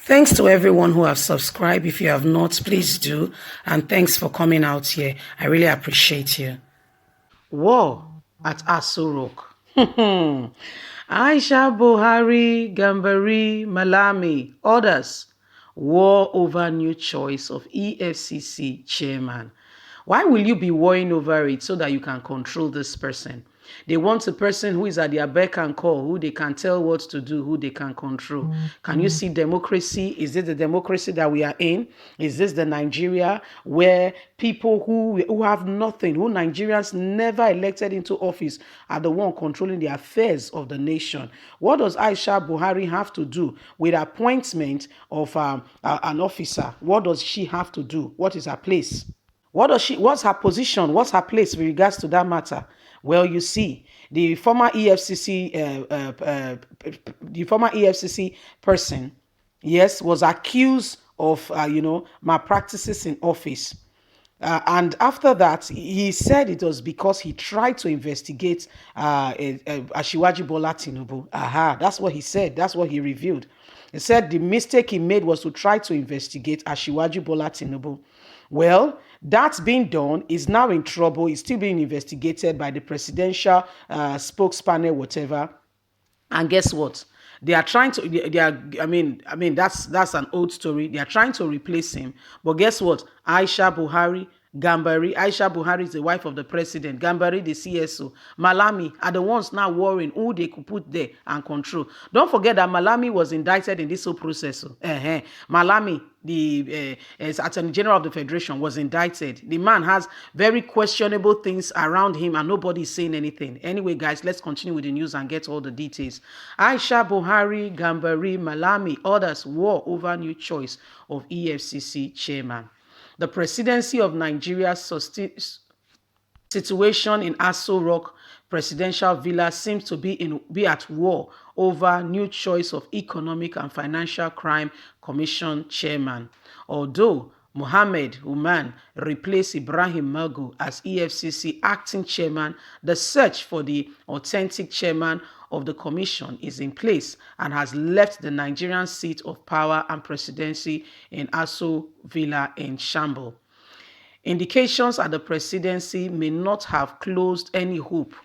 Thanks to everyone who have subscribed. If you have not, please do. And thanks for coming out here. I really appreciate you. War at Aso Rock. Aisha, Buhari, Gambari, Malami, others. War over new choice of EFCC chairman. Why will you be worrying over it so that you can control this person? They want a person who is at their beck and call, who they can tell what to do, who they can control. Can you see democracy? Is this the democracy that we are in? Is this the Nigeria where people who have nothing, who Nigerians never elected into office, are the one controlling the affairs of the nation? What does Aisha Buhari have to do with appointment of an officer? What does she have to do? What is her place? What's her position? What's her place with regards to that matter? Well, you see, the former EFCC person, yes, was accused of, malpractices in office. And after that, he said it was because he tried to investigate Asiwaju Bola Tinubu. That's what he said. That's what he revealed. He said the mistake he made was to try to investigate Asiwaju Bola Tinubu. Well, that's being done. Is now in trouble. It's still being investigated by the presidential spokespanel, whatever. And guess what? They are trying to. They are. That's an old story. They are trying to replace him. But guess what? Aisha Buhari, Gambari. Aisha Buhari is the wife of the president. Gambari, the CSO. Malami are the ones now worrying who they could put there and control. Don't forget that Malami was indicted in this whole process. Malami, the Attorney General of the Federation, was indicted. The man has very questionable things around him and nobody is saying anything. Anyway, guys, let's continue with the news and get all the details. Aisha Buhari, Gambari, Malami, others war over new choice of EFCC chairman. The presidency of Nigeria's situation in Aso Rock presidential villa seems to be at war over new choice of Economic and Financial Crime Commission chairman. Although Mohammed Uman replaced Ibrahim Magu as EFCC acting chairman, the search for the authentic chairman of the commission is in place and has left the Nigerian seat of power and presidency in Aso Villa in shambles. Indications at the presidency may not have closed any hope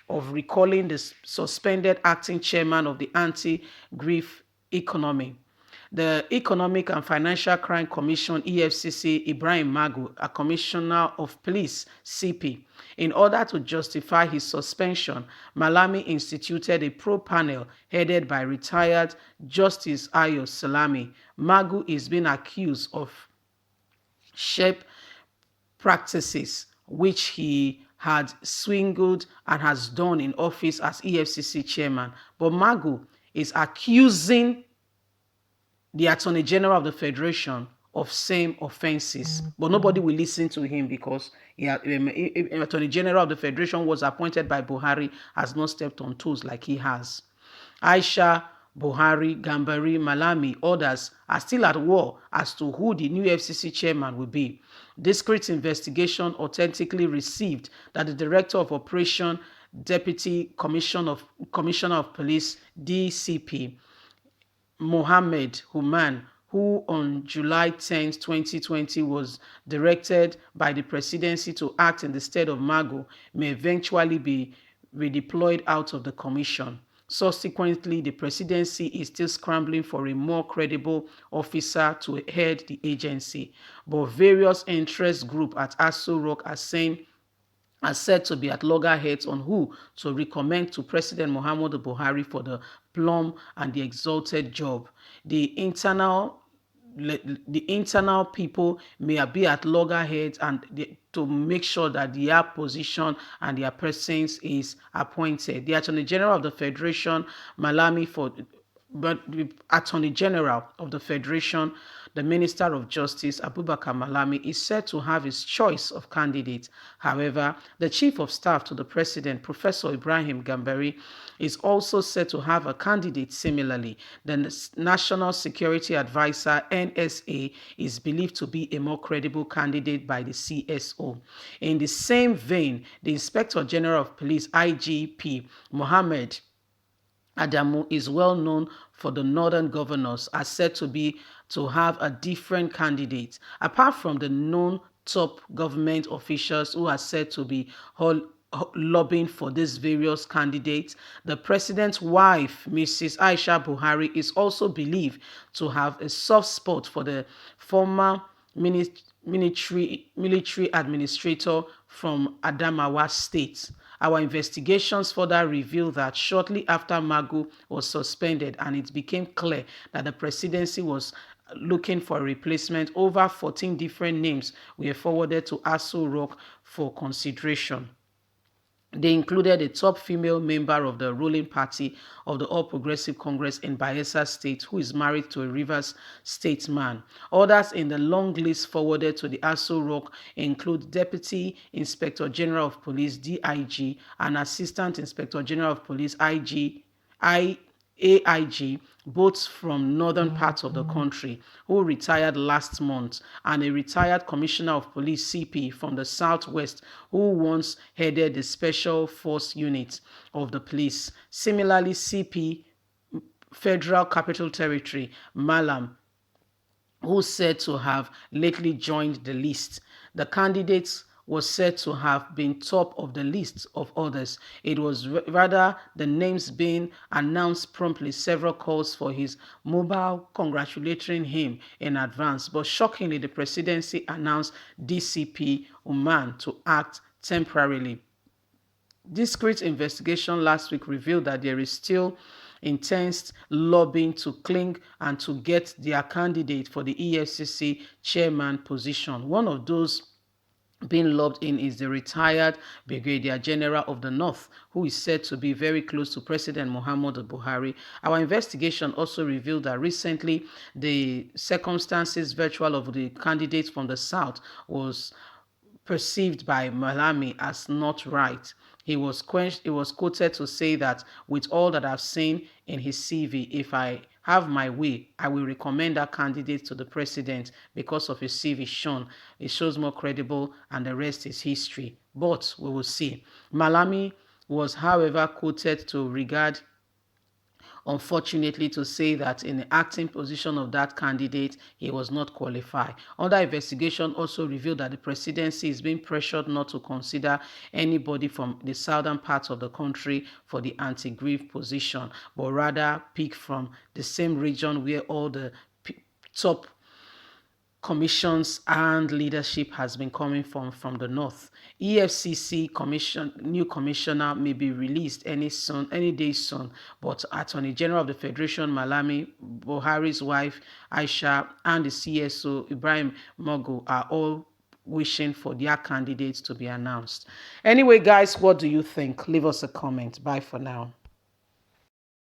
of recalling the suspended acting chairman of the anti-grief economy. The Economic and Financial Crime Commission, EFCC, Ibrahim Magu, a commissioner of police, CP. In order to justify his suspension, Malami instituted a probe panel headed by retired Justice Ayo Salami. Magu is being accused of shape practices which he had swindled and has done in office as EFCC chairman. But Magu is accusing the Attorney General of the Federation of same offenses. But nobody will listen to him because Attorney General of the Federation was appointed by Buhari, has not stepped on toes like he has. Aisha, Buhari, Gambari, Malami, others are still at war as to who the new FCC chairman will be. Discreet investigation authentically received that the Director of Operation, Deputy Commissioner of Police, DCP, Mohammed Human, who on July 10, 2020 was directed by the presidency to act in the stead of Magu, may eventually be redeployed out of the commission. Subsequently, the presidency is still scrambling for a more credible officer to head the agency. But various interest groups at Aso Rock are said to be at loggerheads on who to recommend to President Muhammadu Buhari for the plum and the exalted job. The internal people may be at loggerheads and to make sure that their position and their presence is appointed. The Attorney General of the Federation, Malami, but the Attorney General of the Federation, the Minister of Justice, Abubakar Malami, is said to have his choice of candidates. However, the Chief of Staff to the President, Professor Ibrahim Gambari, is also said to have a candidate similarly. The National Security Advisor, NSA, is believed to be a more credible candidate by the CSO. In the same vein, the Inspector General of Police, IGP, Mohammed Adamu is well known for the northern governors are said to have a different candidate. Apart from the known top government officials who are said to be lobbying for these various candidates, the president's wife, Mrs. Aisha Buhari, is also believed to have a soft spot for the former military administrator from Adamawa State. Our investigations further revealed that shortly after Magu was suspended and it became clear that the presidency was looking for a replacement, over 14 different names were forwarded to Aso Rock for consideration. They included a top female member of the ruling party of the All Progressive Congress in Bayelsa State, who is married to a Rivers State man. Others in the long list forwarded to the Aso Rock include Deputy Inspector General of Police (DIG) and Assistant Inspector General of Police AIG, both from northern parts of the country, who retired last month, and a retired Commissioner of Police (CP) from the southwest, who once headed the Special Force Unit of the police. Similarly, CP Federal Capital Territory Malami, who said to have lately joined the list. The candidates was said to have been top of the list of others. It was rather the names being announced promptly, several calls for his mobile congratulating him in advance. But shockingly, the presidency announced DCP Uman to act temporarily. Discreet investigation last week revealed that there is still intense lobbying to cling and to get their candidate for the EFCC chairman position. One of those being lobbied in is the retired Brigadier General of the North, who is said to be very close to President Muhammadu Buhari. Our investigation also revealed that recently the circumstances virtual of the candidates from the South was perceived by Malami as not right. He was quoted to say that with all that I've seen in his CV, if I have my way, I will recommend that candidate to the president because of his CV shown. It shows more credible and the rest is history. But we will see. Malami was, however, quoted to regard, unfortunately, to say that in the acting position of that candidate, he was not qualified. Under investigation also revealed that the presidency is being pressured not to consider anybody from the southern parts of the country for the anti-grief position, but rather pick from the same region where all the top commissions and leadership has been coming from the north. EFCC new commissioner may be released any day soon, but Attorney General of the Federation Malami, Buhari's wife Aisha, and the CSO Ibrahim Mogu are all wishing for their candidates to be announced. Anyway, guys, what do you think? Leave us a comment. Bye for now.